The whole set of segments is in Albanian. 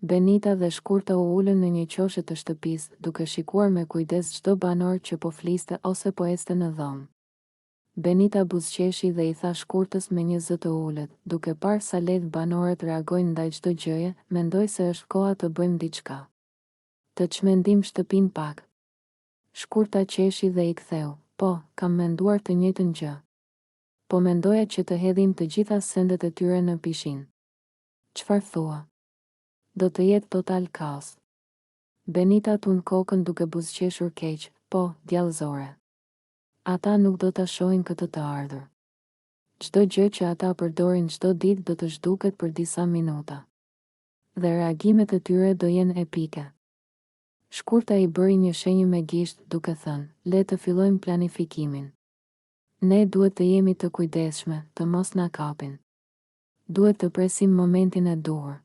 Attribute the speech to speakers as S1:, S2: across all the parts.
S1: Benita dhe Shkurta u ulën në një qoshe të shtëpisë, duke shikuar me kujdes çdo banor që po fliste ose po ecte në dhomë. Benita buzëqeshi dhe i tha Shkurtës me një zë të ulët, duke parë sa lehtë banorët reagojnë ndaj çdo gjëje, mendoj se është koha të bëjmë diçka. Të çmendim shtëpinë pak. Shkurta qeshi dhe i ktheu, po, kam menduar të njëjtën gjë. Po mendoja që të hedhim të gjitha sendet e tyre në pishinë. Çfarë thua? Do të jetë total kaos. Benita tund kokën duke buzëqeshur keq, po, djallëzore. Ata nuk do ta shohin këtë të ardhur. Çdo gjë që ata përdorin çdo ditë do të zhduket për disa minuta. Dhe reagimet e tyre do jenë epike. Shkurta i bëri një shenjë me gisht duke thënë, le të fillojmë planifikimin. Ne duhet të jemi të kujdesshme, të mos na kapin. Duhet të presim momentin e duhur.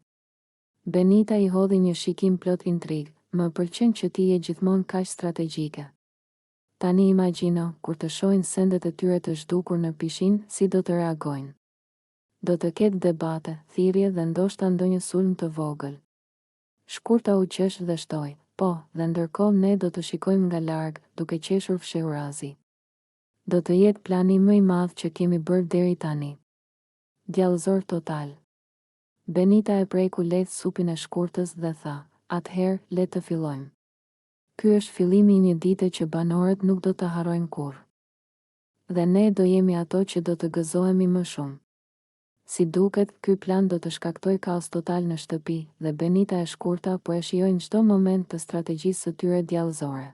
S1: Benita i hodhi një shikim plot intrigë, më pëlqen që ti je gjithmonë kaq strategjike. Tani imagjino, kur të shohin sendet e tyre të zhdukur në pishinë, si do të reagojnë. Do të ketë debate, thirrje dhe ndoshta ndonjë sulm të vogël. Shkurta u qesh dhe shtoi, po, dhe ndërkohë ne do të shikojmë nga larg, duke qeshur fshehurazi. Do të jetë plani më i madh që kemi bërë deri tani. Djallëzor total. Benita e preku lehtë supin e Shkurtës dhe tha, atëherë, le të fillojmë. Ky është fillimi i një dite që banorët nuk do të harrojnë kurrë. Dhe ne do jemi ato që do të gëzohemi më shumë. Si duket, ky plan do të shkaktojë kaos total në shtëpi, dhe Benita e Shkurta po e shijojnë çdo moment të strategjisë së tyre djallëzore.